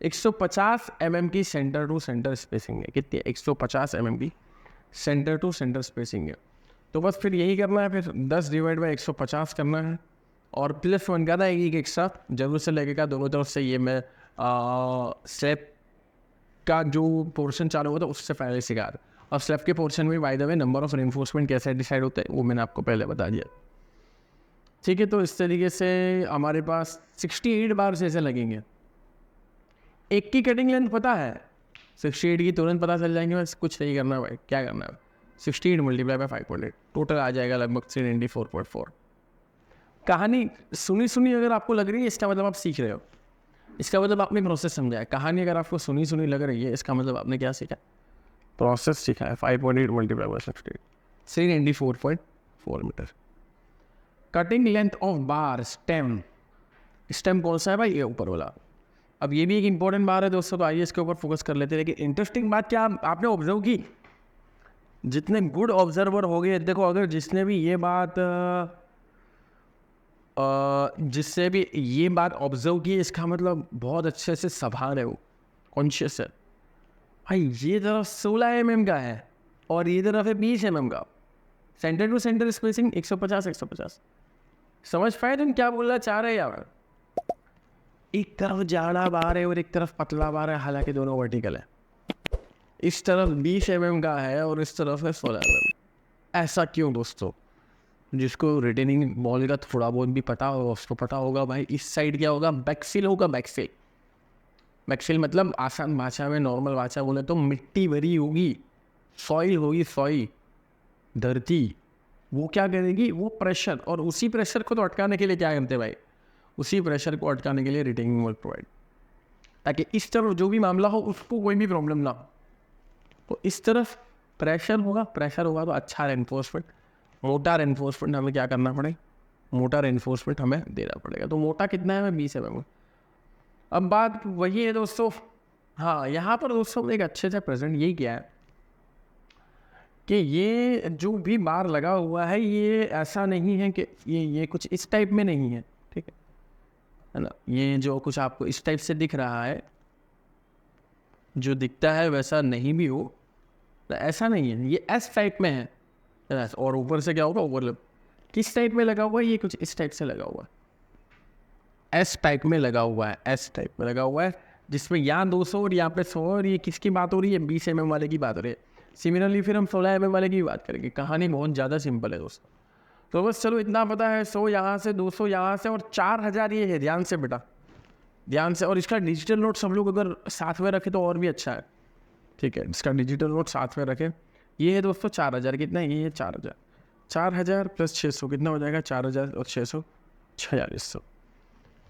150 mm की सेंटर टू सेंटर स्पेसिंग है। कितनी है? 150 mm की सेंटर टू सेंटर स्पेसिंग है। तो बस फिर यही करना है, फिर 10 डिवाइड बाई 150 करना है और +1 का था एक एक्स्ट्रा जरूर से लगेगा दोनों तरफ से। ये मैं स्लैब का जो पोर्शन चालू होता है उससे पहले सिखा रहा। और स्लैब के पोर्शन में bye the way number of reinforcement कैसे डिसाइड होता है वो मैंने आपको पहले बता दिया। ठीक है, तो इस तरीके से हमारे पास 68 बार से ऐसे लगेंगे। एक की कटिंग लेंथ पता है 68 की, तुरंत पता चल जाएंगे। बस कुछ नहीं करना भाई, क्या करना है, 68 मल्टीप्लाई बाई 5.8 टोटल आ जाएगा लगभग 394.4। कहानी सुनी अगर आपको लग रही है इसका मतलब आप सीख रहे हो, इसका मतलब आपने प्रोसेस समझा है। कहानी अगर आपको सुनी लग रही है इसका मतलब आपने क्या सीखा, प्रोसेस सीखा है। 5.8 multiply by 68 394.4 metre. Cutting length of bar stem कौन सा है भाई, ये ऊपर वाला। अब ये भी एक इंपॉर्टेंट बार है दोस्तों, तो आइए इसके ऊपर फोकस कर लेते हैं। लेकिन इंटरेस्टिंग बात क्या आपने ऑब्जर्व की, जितने गुड ऑब्जर्वर हो गए, देखो अगर जिसने भी ये बात जिससे भी ये बात ऑब्जर्व की, इसका मतलब बहुत अच्छे से संभाल है, वो कॉन्शियस है। भाई ये तरफ 16 mm का है और ये तरफ है 20 mm का। सेंटर टू सेंटर स्पेसिंग 150 समझ पाए तुम क्या बोलना चाह रहे हैं यार? एक तरफ जाड़ा बार है और एक तरफ पतला बार है, हालांकि दोनों वर्टिकल है। इस तरफ 20 mm का है और इस तरफ है 16 mm। ऐसा क्यों दोस्तों? जिसको रिटेनिंग बॉल का थोड़ा बहुत भी पता होगा उसको पता होगा भाई, इस साइड क्या होगा, बैकफिल होगा। बैकफिल मतलब आसान भाषा में, नॉर्मल भाषा बोले तो मिट्टी भरी होगी, सॉइल होगी, सॉइल धरती। वो क्या करेगी, वो प्रेशर, और उसी प्रेशर को तो अटकाने के लिए क्या करते हैं भाई, उसी प्रेशर को अटकाने के लिए रिटेनिंग वॉल प्रोवाइड, ताकि इस तरफ जो भी मामला हो उसको कोई भी प्रॉब्लम ना हो। तो इस तरफ प्रेशर होगा तो अच्छा रेनफोर्समेंट, मोटा रेनफोर्समेंट हमें क्या करना पड़ेगा, मोटा रेनफोर्समेंट हमें देना पड़ेगा। तो मोटा कितना है, 20 mm। अब बात वही है दोस्तों, हाँ यहाँ पर दोस्तों एक अच्छे से प्रेजेंट यही किया है कि ये जो भी बार लगा हुआ है ये ऐसा नहीं है कि ये कुछ इस टाइप में नहीं है, ठीक है ना। ये जो कुछ आपको इस टाइप से दिख रहा है, जो दिखता है वैसा नहीं भी हो, तो ऐसा नहीं है, ये एस टाइप में है। और ऊपर से क्या होगा, ओवरलैप किस टाइप में लगा हुआ है, ये कुछ इस टाइप से लगा हुआ है, एस टाइप में लगा हुआ है, एस टाइप में लगा हुआ है, जिसमें यहाँ 200 और यहाँ पे 100, और ये किसकी बात हो रही है, 20 mm वाले की बात हो रही है। सिमिलरली फिर हम 16 mm वाले की बात करेंगे। कहानी बहुत ज़्यादा सिंपल है दोस्तों। तो बस चलो इतना पता है, 100 यहाँ से, 200 यहाँ से, और 4000 ये है। ध्यान से बेटा, ध्यान से। और इसका डिजिटल नोट सब लोग अगर साथ में रखें तो और भी अच्छा है, ठीक है। इसका डिजिटल नोट साथ में रखें। ये है दोस्तों 4000, कितना है, ये है 4000। 4000 + 600 कितना हो जाएगा, 4000 और 600 4600।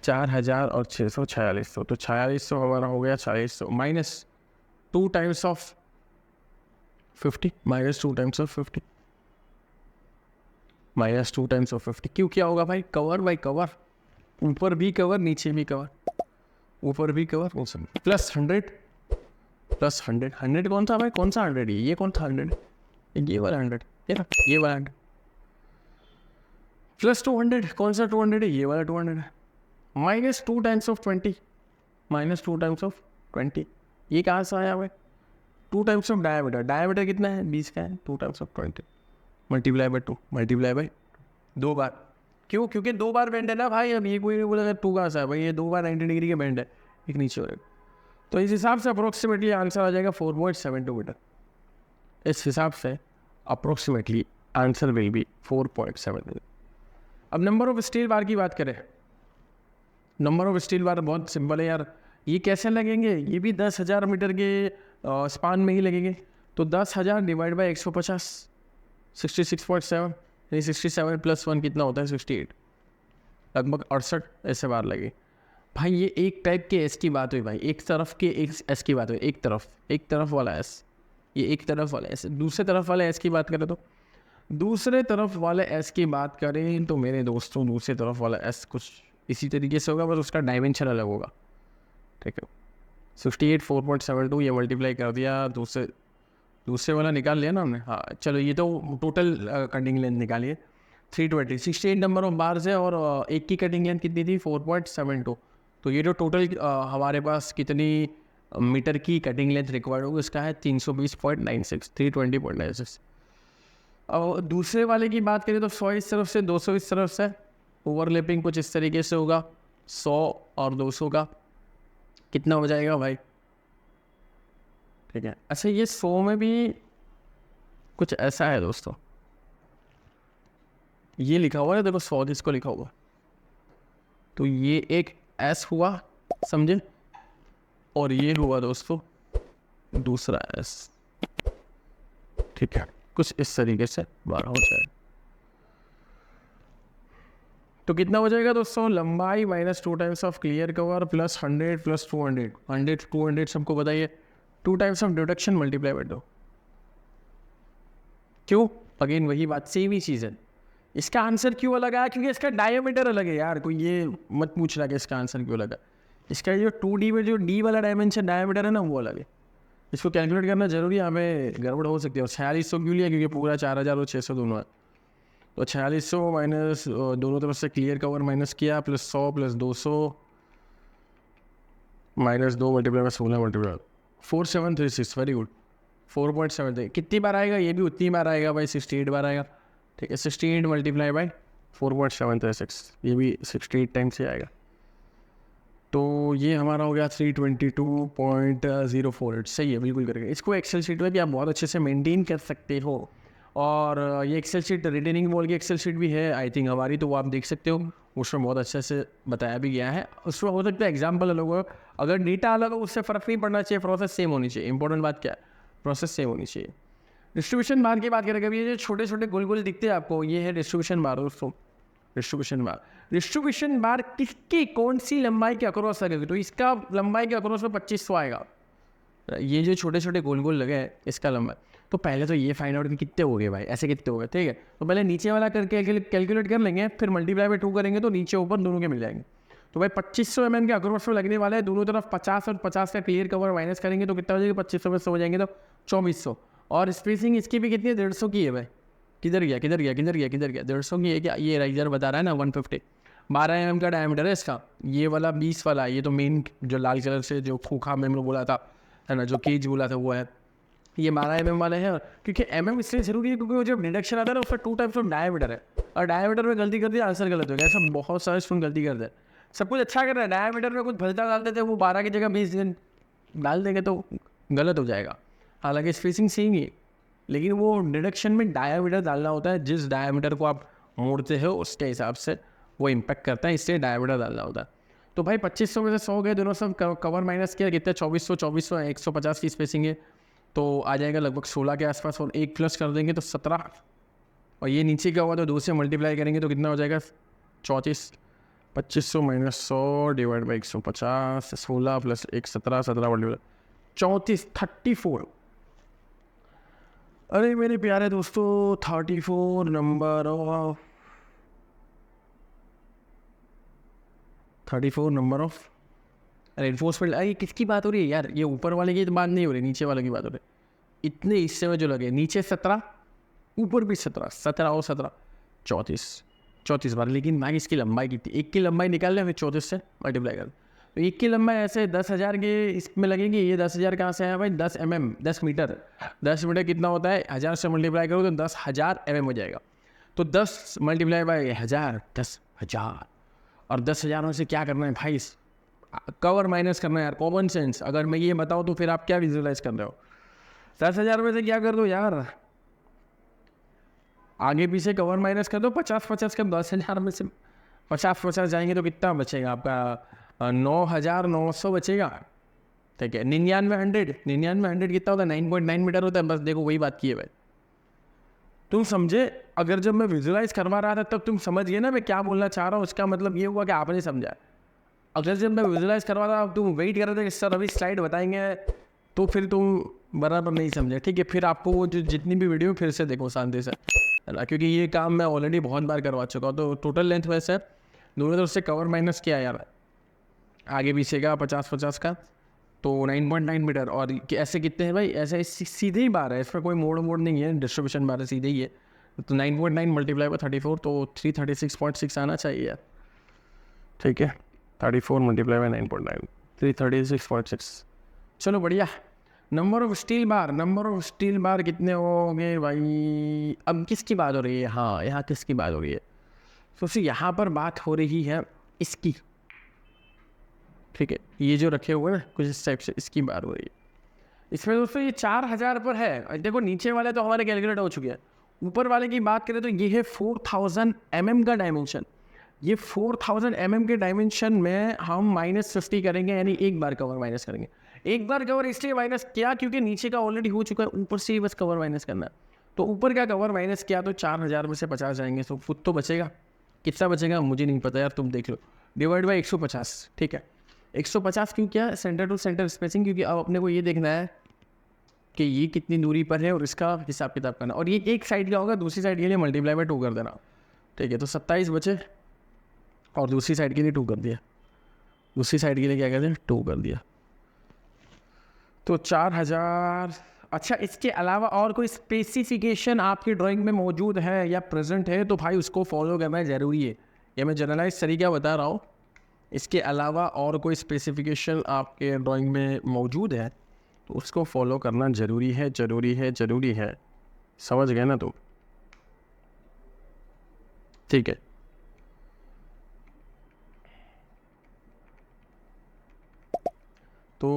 4000 और 600 4600, तो 4600 हमारा हो गया 4600 minus 2 times of 50, minus 2 times of 50, minus 2 times of 50। क्यों क्या होगा भाई, कवर बाई कवर, ऊपर भी कवर नीचे भी कवर, ऊपर भी कवर, प्लस 100 प्लस 100। 100 कौन सा भाई, कौन सा 100 ये कौन था 100, ये वाला 100, ये वाला 100। प्लस 200 कौन सा 200 है, ये वाला 200 है। Minus 2 times of 20, minus 2 times of 20, ये कहाँ से आया भाई, 2 टाइम्स ऑफ डायमीटर। डायमीटर कितना है, 20 का है, 2 times of 20 multiply by 2, multiply by 2 बार। क्यों, क्योंकि 2 बार बेंड है ना भाई। अब ये कोई नहीं बोला 2 कहाँ से है भाई, ये 2 बार 90 डिग्री के बेंड है, एक नीचे हो जाएगा। तो इस हिसाब से अप्रोक्सीमेटली आंसर आ जाएगा 4.72 मीटर। इस हिसाब से अप्रोक्सीमेटली आंसर विल बी 4.72। अब नंबर ऑफ स्टील बार की बात करें, नंबर ऑफ स्टील बार बहुत सिंपल है यार। ये कैसे लगेंगे, ये भी 10,000 मीटर के स्पान में ही लगेंगे। तो 10,000 डिवाइड बाई 150, 66.7, यानी 67 + 1 कितना होता है, 68, लगभग 68 ऐसे बार लगे। भाई ये एक टाइप के एस की बात हुई भाई, एक तरफ के एक एस की बात हुई, एक तरफ वाला एस, ये एक तरफ वाला एस। दूसरे तरफ वाले एस की बात करें तो दूसरे तरफ वाले एस की बात करें तो मेरे दोस्तों दूसरे तरफ वाला एस कुछ इसी तरीके से होगा, बस उसका डायमेंशन अलग होगा, ठीक है। 68 4.72 ये मल्टीप्लाई कर दिया, दूसरे वाला निकाल लिया ना हमने। हाँ चलो, ये तो टोटल कटिंग लेंथ निकालिए 320, 68 नंबर ऑफ बार्स है और एक की कटिंग लेंथ कितनी थी 4.72। तो ये जो टोटल हमारे पास कितनी मीटर की कटिंग लेंथ रिक्वायर्ड होगी उसका है 320.96, 320.96। और दूसरे वाले की बात करें तो 100 इस तरफ से 200 इस तरफ से, ओवरलैपिंग कुछ इस तरीके से होगा 100 और 200 का, कितना हो जाएगा भाई, ठीक है। अच्छा ये 100 में भी कुछ ऐसा है दोस्तों, ये लिखा हुआ है देखो 100 जिसको लिखा हुआ, तो ये एक एस हुआ समझे, और ये हुआ दोस्तों दूसरा एस, ठीक है। कुछ इस तरीके से 12 हो जाएगा, तो कितना हो जाएगा दोस्तों, लंबाई minus 2 times of clear cover plus 100 plus 200, 100 200 सबको बताइए, 2 टाइम्स ऑफ डिडक्शन मल्टीप्लाई कर दो। क्यों, अगेन वही बात, सेम ही चीज़ है। इसका आंसर क्यों अलग आया, क्योंकि इसका डायमीटर अलग है यार, कोई ये मत पूछना कि इसका आंसर क्यों अलग है। इसका जो 2D में जो D वाला डायमेंशन डायमीटर है ना वो अलग है, इसको कैलकुलेट करना जरूरी है, हमें गड़बड़ हो सकती है। और 4600 क्यों लिया, क्योंकि पूरा 4000 और 600 दोनों है, तो 4600 माइनस दोनों तरफ से क्लियर कवर माइनस किया प्लस 100 प्लस 200 माइनस 2 मल्टीप्लाई में 16 मल्टीप्लाई 4736, वेरी गुड। 4.73 कितनी बार आएगा, ये भी उतनी बार आएगा भाई, 68 बार आएगा, ठीक है। 68 मल्टीप्लाई बाई 4.736, ये भी 68 टाइम से आएगा, तो ये हमारा हो गया 322.048, सही है, बिल्कुल करके। इसको एक्सेल शीट में भी आप बहुत अच्छे से मेंटेन कर सकते हो, और ये एक्सेल शीट रिटेनिंग वॉल की एक्सेल शीट भी है आई थिंक हमारी, तो वो आप देख सकते हो, उसमें बहुत अच्छे से बताया भी गया है। उसमें हो सकता है एग्जाम्पल अलग हो, अगर डेटा अलग हो उससे फ़र्क नहीं पड़ना चाहिए, प्रोसेस सेम होनी चाहिए। इंपॉर्टेंट बात क्या है, प्रोसेस सेम होनी चाहिए। डिस्ट्रीब्यूशन बार की बात करें, कभी ये जो छोटे छोटे गोल गोल दिखते हैं आपको, ये है डिस्ट्रीब्यूशन बार दोस्तों, डिस्ट्रीब्यूशन बार किसकी कौन सी लंबाई के अक्रॉस लगेगी, तो इसका लंबाई के अक्रॉस में 2500 आएगा। ये जो छोटे छोटे गोल गोल लगे हैं इसका लंबाई, तो पहले तो ये फाइंड आउट कितने हो गए भाई, ऐसे कितने हो गए, ठीक है। तो पहले नीचे वाला करके कैलकुलेट कर लेंगे, फिर मल्टीप्लाई बाई 2 करेंगे तो नीचे ऊपर दोनों के मिल जाएंगे। तो भाई 2500 mm के अक्रॉस में लगने वाला है, दोनों तरफ 50 और 50 का क्लियर कवर माइनस करेंगे तो कितना हो जाएगा, 2500 में 100 हो जाएंगे तो 2400। और स्पेसिंग इसकी भी कितनी है, 150 की है भाई, किधर गया 150 की है क्या, ये राइजर बता रहा है ना 150। 12 mm का डायमीटर है इसका, ये वाला 20 वाला, ये तो मेन जो लाल कलर से जो खोखा में बोला था है ना, जो केज बोला था वो है, ये 12 mm वाले हैं। क्योंकि mm इसलिए जरूरी है क्योंकि वो जब डिडक्शन आता है ना उसका 2 टाइप्स ऑफ डायमीटर है, और डायमीटर में गलती कर दिया आंसर गलत हो गया, ऐसा बहुत सारे स्टूडेंट गलती करते हैं। सब कुछ अच्छा कर रहा है, डायमीटर में कुछ भलता डाल देते हैं, वो 12 की जगह 20 डाल देंगे तो गलत हो जाएगा। हालांकि स्पेसिंग सेम ही है, लेकिन वो डिडक्शन में डायमीटर डालना होता है, जिस डायमीटर को आप मोड़ते हो उसके हिसाब से वो इम्पैक्ट करता है, इसलिए डायमीटर डालना होता है। तो भाई 2500 में से 100 गए, दोनों सब कवर माइनस किया, कितने 2400 150 की स्पेसिंग है, तो आ जाएगा लगभग 16 के आसपास, और 1 प्लस कर देंगे तो 17, और ये नीचे क्या हुआ तो 2 से मल्टीप्लाई करेंगे तो कितना हो जाएगा 34। 2500 minus 100 divide by 150, 16 plus 1 17, 17 multiply 34, 34। अरे मेरे प्यारे दोस्तों 34 number of 34 number of reinforcement. अरे किसकी बात हो रही है यार, ये ऊपर वाले की बात नहीं हो रही, नीचे वाले की बात हो रही है। इतने हिस्से में जो लगे, नीचे 17 ऊपर भी 17, 17 और 17 34 बार। लेकिन भाई इसकी लंबाई कितनी, एक की लंबाई निकाल लें फिर 34 से मल्टीप्लाई कर, तो एक की लंबाई ऐसे 10,000 के इसमें लगेगी। ये 10,000 कहाँ से है भाई, 10 mm 10 मीटर, 10 मीटर कितना होता है, 1000 से मल्टीप्लाई करो तो 10,000 mm हो जाएगा। तो 10 मल्टीप्लाई बाई 1000, 10,000, और 10,000 में से क्या करना है भाई, कवर माइनस करना है यार, कॉमन सेंस। अगर मैं ये बताऊँ तो फिर आप क्या विजुअलाइज कर रहे हो, 10,000 में से क्या कर दो यार, आगे पीछे कवर माइनस कर दो, 50 का 10,000 में से 50 जाएंगे तो कितना बचेगा आपका, 9,900 बचेगा, ठीक है। 99 कितना होता है, 9.9 मीटर होता है, बस देखो वही बात की है भाई, तुम समझे। अगर जब मैं विजुअलाइज करवा रहा था तब तुम समझ गए ना मैं क्या बोलना चाह रहा हूँ, उसका मतलब ये हुआ कि आपने समझा। अगर जब मैं विजुलाइज करवा रहा तुम वेट कर रहे थे कि सर अभी स्लाइड बताएंगे, तो फिर तुम बराबर नहीं समझे, ठीक है। फिर आपको वो जो जितनी भी वीडियो फिर से देखो शांति से, है ना, क्योंकि ये काम मैं ऑलरेडी बहुत बार करवा चुका हूँ। तो टोटल लेंथ वैसे दोनों तरफ से कवर माइनस किया यार, आगे पीछे का 50-50 का, तो 9.9 मीटर। और ऐसे कितने हैं भाई, ऐसे सीधे ही बार है, इसमें कोई मोड़ नहीं है, डिस्ट्रीब्यूशन बार है, सीधे ही है। तो 9.9 मल्टीप्लाई बाय 34, तो 336.6 आना चाहिए यार, ठीक है। 34 मल्टीप्लाई बाय 9.9, 336.6। चलो बढ़िया। नंबर ऑफ स्टील बार कितने हो गए भाई? अब किसकी बात हो रही है? हाँ, यहाँ किसकी बात हो रही है? तो यहाँ पर बात हो रही है इसकी, ठीक है। ये जो रखे हुए हैं कुछ इस टाइप से, इसकी बात हो रही है। इसमें दोस्तों ये 4000 पर है। देखो नीचे वाले तो हमारे कैलकुलेट हो चुके हैं, ऊपर वाले की बात करें तो ये है 4000 mm का डायमेंशन। ये 4000 mm के डायमेंशन में हम -50 करेंगे, यानी एक बार कवर माइनस करेंगे। एक बार कवर इसलिए माइनस किया क्योंकि नीचे का ऑलरेडी हो चुका है, ऊपर से ही बस कवर माइनस करना है। तो ऊपर का कवर माइनस किया तो 4000 में से 50 जाएंगे, तो खुद तो बचेगा। कितना बचेगा मुझे नहीं पता यार, तुम देख लो। डिवाइड बाई 150, ठीक है। 150 क्यों किया? सेंटर टू सेंटर स्पेसिंग, क्योंकि अब अपने को ये देखना है कि ये कितनी दूरी पर है और इसका हिसाब किताब करना। और ये एक साइड का होगा, दूसरी साइड के लिए मल्टीप्लाई बाय 2 कर देना, ठीक है। तो 27 बचे और दूसरी साइड के लिए 2 कर दिया, दूसरी साइड के लिए क्या कर दिया? 2 कर दिया, तो 4000। अच्छा, इसके अलावा और कोई स्पेसिफिकेशन आपकी ड्राइंग में मौजूद है या प्रेजेंट है तो भाई उसको फॉलो करना ज़रूरी है। ये मैं जनरलाइज तरीका बता रहा हूँ। इसके अलावा और कोई स्पेसिफिकेशन आपके ड्राइंग में मौजूद है तो उसको फॉलो करना ज़रूरी है, ज़रूरी है, ज़रूरी है। समझ गए ना तुम? ठीक है। तो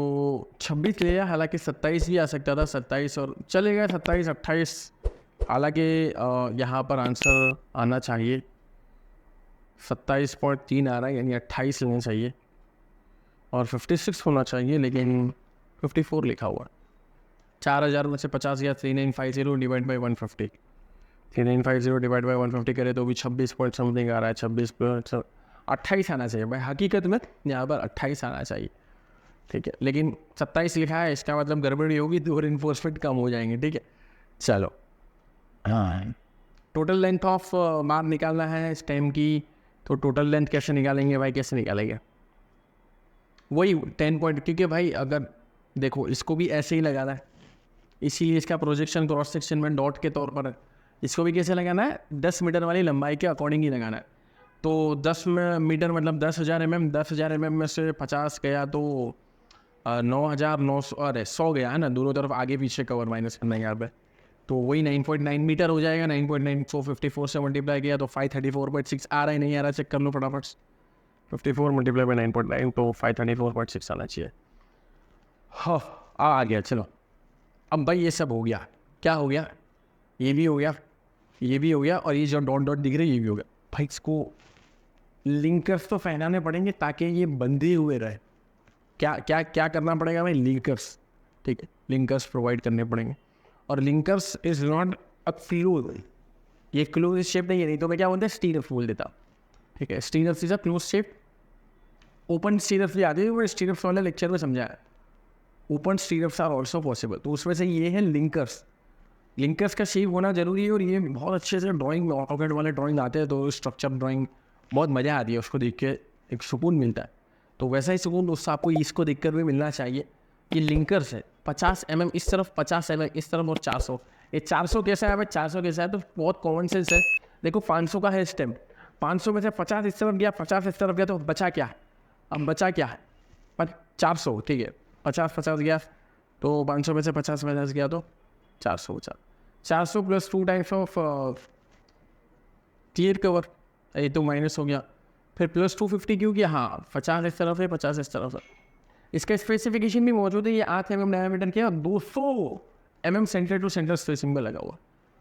26 ले लिया, हालांकि 27 भी आ सकता था, 27 और चलेगा, 27, 28। हालांकि यहाँ पर आंसर आना चाहिए 27.3 आ रहा है, यानी 28 लेना चाहिए और 56 होना चाहिए, लेकिन 54 लिखा हुआ। 4000 में से 50 या 3950 डिवाइड बाई 150, 3950 डिवाइड बाई 150 करे तो भी 26 पॉइंट समथिंग आ रहा है। 28 आना चाहिए भाई, हकीकत में यहाँ पर 28 आना चाहिए, ठीक है। लेकिन 27 लिखा है, इसका मतलब गड़बड़ी होगी तो इन्फोर्समेंट कम हो जाएंगे, ठीक है। चलो, हाँ, टोटल लेंथ ऑफ बार निकालना है स्टेम की। तो टोटल लेंथ कैसे निकालेंगे भाई, कैसे निकालेंगे? वही 10 पॉइंट, क्योंकि भाई अगर देखो इसको भी ऐसे ही लगाना है, इसीलिए इसका प्रोजेक्शन क्रॉस सेक्शन में डॉट के तौर पर है। इसको भी कैसे लगाना है? 10 मीटर वाली लंबाई के अकॉर्डिंग ही लगाना है। तो 10 मीटर मतलब 10,000 mm, 10,000 mm में से 50 गया तो 9,900, अरे 100 गया है ना, दोनों तरफ आगे पीछे कवर माइनस करना है यहाँ पे। तो वही 9.9 मीटर हो जाएगा। 9.9 को 54 से मल्टीप्लाई किया तो 534.6 आ रहा है, नहीं आ रहा, चेक कर लो फटाफट। 54 मल्टीप्लाई बाई 9.9 तो 534.6 आना चाहिए। हाँ, आ गया। चलो, अब भाई ये सब हो गया। क्या हो गया? ये भी हो गया, ये भी हो गया, और ये जो डॉट डॉट दिख रहे हैं ये भी हो गया। भाई इसको लिंकर्स तो फैलाने पड़ेंगे ताकि ये बंधे हुए रहे। क्या क्या क्या करना पड़ेगा भाई? लिंकर्स, ठीक है, लिंकर्स प्रोवाइड करने पड़ेंगे। और linkers is not a close, ये क्लोज शेप नहीं है, नहीं तो मैं क्या बोलता है, स्टीरप्स बोल देता, ठीक है। Stirrups is a close shape. Open stirrups भी आते हैं, वो स्टीरप्स वाले लेक्चर में समझाया। Open stirrups are also possible, तो उसमें से ये है लिंकर्स। लिंकर्स का शेप होना जरूरी है, और ये बहुत अच्छे से ड्राइंग में ऑटोकैड वाले ड्राइंग आते हैं तो स्ट्रक्चर ड्राइंग बहुत मज़ा आती है, उसको देख के एक सुकून मिलता है। तो वैसा ही सुकून दोस्तों आपको इसको देख कर भी मिलना चाहिए। ये लिंकर्स है, 50 mm इस तरफ, 50 mm इस तरफ, और 400। ये 400 कैसा है भाई? 400 कैसा है? तो बहुत कॉमन सेंस है। देखो 500 का है स्टेम, 500 में से 50 इस तरफ गया, 50 इस तरफ गया, तो बचा क्या? अब बचा क्या है? 400, ठीक है। 50 गया तो 500 में से 50 गया तो 400 बचा। 400 + 2 टाइम्स ऑफ क्लियर कवर, ये तो माइनस हो गया। फिर +250 क्यों किया? हाँ, 50 इस तरफ है, 50 इस तरफ है। इसका स्पेसिफिकेशन भी मौजूद है। ये 8 mm डायमीटर के 200 mm centre to centre spacing में लगा हुआ।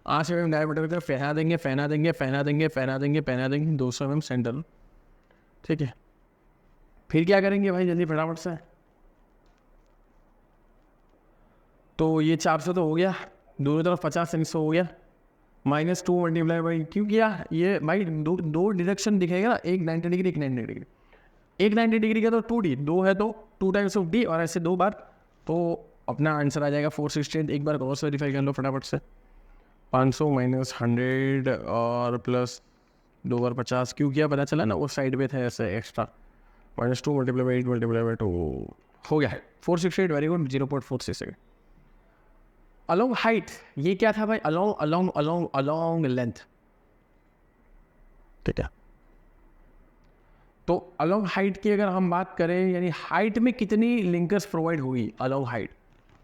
8 mm डायमीटर के फैना देंगे, फैना देंगे, फैना देंगे, फैना देंगे, फैना देंगे, 200 mm सेंटर, ठीक है। फिर क्या करेंगे भाई, जल्दी फटाफट से। तो ये 400 तो हो गया, दोनों तरफ 50 300 हो गया। -2 मल्टीप्लाई बाई क्यों किया? ये भाई दो डिरेक्शन दिखेगा ना, एक 90 डिग्री, एक 90 डिग्री। एक 90 डिग्री का तो 2D, 2 है तो 2 टाइम्स ऑफ D, और ऐसे 2 बार, तो अपना आंसर आ जाएगा 468। एक बार क्रॉस वेरीफाई कर लो फटाफट से। 500 माइनस 100 और प्लस 2 बार 50, क्यों किया पता चला ना, वो साइड पे थे ऐसे extra. -2 multiply by 8 multiply by 2 हो गया है 468। Very good, 0.46 along height. ये क्या था भाई? Along along along along length, ठीक है। तो अलोंग हाइट की अगर हम बात करें, यानी हाइट में कितनी लिंकर्स प्रोवाइड हुई अलोंग हाइट,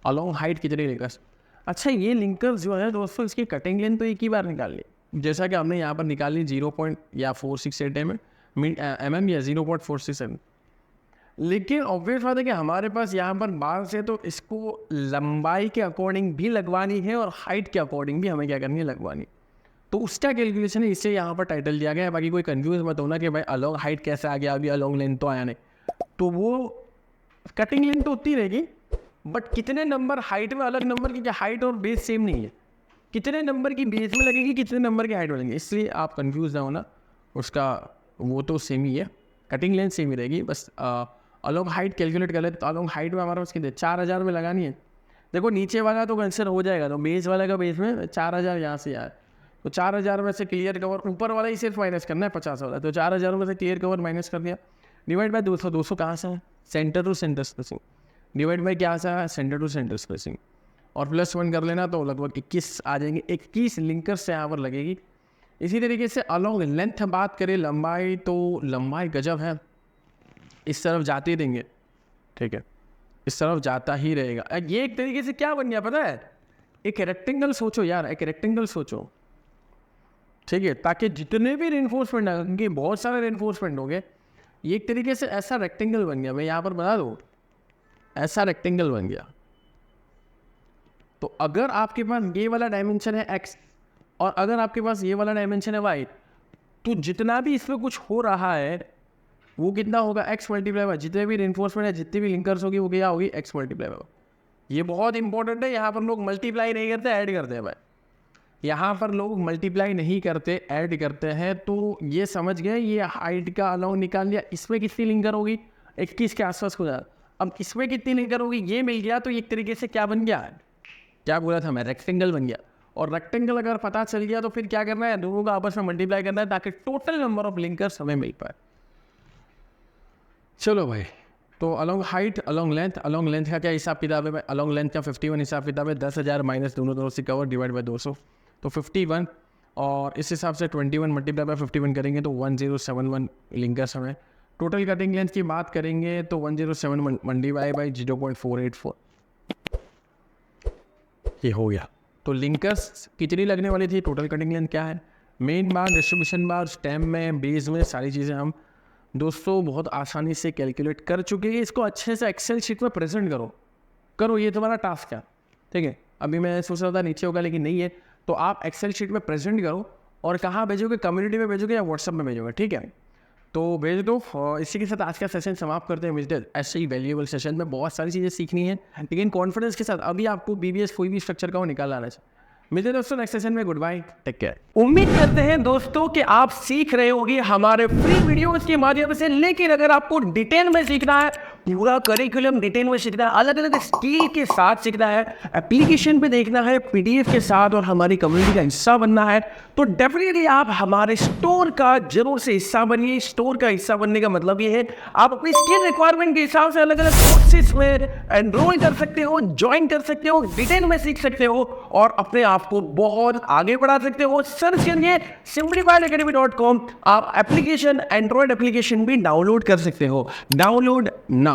अलोंग हाइट कितनी लिंकर्स। अच्छा, ये लिंकर्स जो है दोस्तों, इसकी कटिंग लेंथ तो एक ही बार निकाल ली, जैसा कि हमने यहाँ पर निकाली 0.468 mm या 0.467। लेकिन ऑब्वियस बात है कि हमारे पास यहाँ पर बार से, तो इसको लंबाई के अकॉर्डिंग भी लगवानी है और हाइट के अकॉर्डिंग भी हमें क्या करनी है, लगवानी। तो उसका कैलकुलेशन है, इससे यहाँ पर टाइटल दिया गया है। बाकी कोई कंफ्यूज मत होना कि भाई अलोंग हाइट कैसे आ गया, अभी अलोंग लेंथ तो आया नहीं। तो वो कटिंग लेंथ तो होती रहेगी, बट कितने नंबर हाइट में अलग नंबर की, क्या हाइट और बेस सेम नहीं है, कितने नंबर की बेस में लगेगी, कितने नंबर की हाइट में लगेगी, इसलिए आप कंफ्यूज ना होना। उसका वो तो सेम ही है, कटिंग लेंथ सेम ही रहेगी, बस अलोंग हाइट कैलकुलेट कर लेते। तो अलोंग हाइट में हमारे पास कितने 4000 में लगानी है। देखो नीचे वाला तो कंसिडर हो जाएगा, तो बेस वाला का बेस में 4000 यहाँ से यार, तो 4000 में से क्लियर कवर, ऊपर वाला ही सिर्फ माइनस करना है 50 वाला, तो 4000 में से क्लियर कवर माइनस कर दिया, डिवाइड बाय 200। 200 कहाँ से है? Centre to centre spacing, divide by क्या से है? सेंटर टू सेंटर स्पेसिंग, और +1 कर लेना, तो लगभग 21 आ जाएंगे। 21 लिंकर्स से यहाँ पर लगेगी। इसी तरीके से अलोंग लेंथ बात करें, लंबाई, तो लंबाई गजब है, इस तरफ जाते ही देंगे, ठीक है, इस तरफ जाता ही रहेगा। ये एक तरीके से क्या बन गया पता है, एक रेक्टेंगल सोचो यार, एक रेक्टेंगल सोचो, ठीक है, ताकि जितने भी रेनफोर्समेंट है, क्योंकि बहुत सारे रेनफोर्समेंट हो गए, ये एक तरीके से ऐसा रेक्टेंगल बन गया। मैं यहाँ पर बता दूँ, ऐसा रेक्टेंगल बन गया। तो अगर आपके पास ये वाला डायमेंशन है x और अगर आपके पास ये वाला डायमेंशन है y, तो जितना भी इसमें कुछ हो रहा है वो कितना होगा, x मल्टीप्लाई बाय जितने भी रेनफोर्समेंट है, जितनी भी लिंकर्स होगी, वो क्या होगी, x मल्टीप्लाई बाय। ये बहुत इंपॉर्टेंट है, यहाँ पर लोग मल्टीप्लाई नहीं करते, ऐड करते हैं भाई। यहाँ पर लोग मल्टीप्लाई नहीं करते, ऐड करते हैं। तो ये समझ गए, ये हाइट का अलोंग निकाल लिया। इसमें कितनी लिंकर होगी, 21 के आसपास हो जाए। अब इसमें कितनी लिंकर होगी, ये मिल गया, तो एक तरीके से क्या बन गया, क्या बोला था मैं, रेक्टेंगल बन गया। और रेक्टेंगल अगर पता चल गया, तो फिर क्या करना है, दोनों का आपस में मल्टीप्लाई करना है, ताकि टोटल नंबर ऑफ लिंकर्स हमें मिल पाए। चलो भाई, तो अलोंग हाइट, अलोंग लेंथ का क्या हिसाब किताब है भाई? अलोंग लेंथ का 51 हिसाब किताब है। 10,000 माइनस दोनों से कवर, डिवाइड बाय 200, तो 51, और इस हिसाब से 21 मल्टीप्लाई बाय 51 करेंगे तो 1071 लिंकर्स हमें। टोटल कटिंग लेंथ की बात करेंगे तो 1071 मल्टीप्लाई बाय 0.484, ये हो गया। तो लिंकर्स कितनी लगने वाली थी, टोटल कटिंग लेंथ क्या है, मेन बार, डिस्ट्रीब्यूशन बार, स्टेम में, बेस में, सारी चीज़ें हम दोस्तों बहुत आसानी से कैलकुलेट कर चुके हैं। इसको अच्छे से एक्सेल शीट में प्रेजेंट करो, ये तुम्हारा टास्क है, ठीक है। अभी मैं सोच रहा था नीचे होगा, लेकिन नहीं है, तो आप एक्सेल शीट में प्रेजेंट करो। और कहाँ भेजोगे, कम्युनिटी में भेजोगे या व्हाट्सअप में भेजोगे, ठीक है, तो भेज दो। इसी के साथ आज का सेशन समाप्त करते हैं। मिलते हैं ऐसे ही वैल्यूएबल सेशन में, बहुत सारी चीज़ें सीखनी है, लेकिन कॉन्फिडेंस के साथ। अभी आपको BBS कोई भी स्ट्रक्चर का वो निकाल आना चाहिए। मिलते हैं दोस्तों नेक्स्ट सेशन में, गुड बाय, टेक केयर। उम्मीद करते हैं दोस्तों कि आप सीख रहे होंगे हमारे फ्री वीडियोस के माध्यम से। लेकिन अगर आपको डिटेल में सीखना है, पूरा करिकुलम डिटेल में सीखना है, अलग अलग स्किल के साथ सीखना है, एप्लीकेशन पे देखना है, PDF के साथ, और हमारी कम्युनिटी का हिस्सा बनना है, तो डेफिनेटली आप हमारे स्टोर का जरूर से हिस्सा बनिए। स्टोर का हिस्सा बनने का मतलब ये है, आप अपनी स्किल रिक्वायरमेंट के हिसाब से अलग अलग कोर्सेज में एनरोल कर सकते हो, ज्वाइन कर सकते हो, डिटेल में सीख सकते हो, और अपने आप को बहुत आगे बढ़ा सकते हो। सर्च करिए simplifiedacademy.com। आप एप्लीकेशन, एंड्रॉइड एप्लीकेशन भी डाउनलोड कर सकते हो। Download now.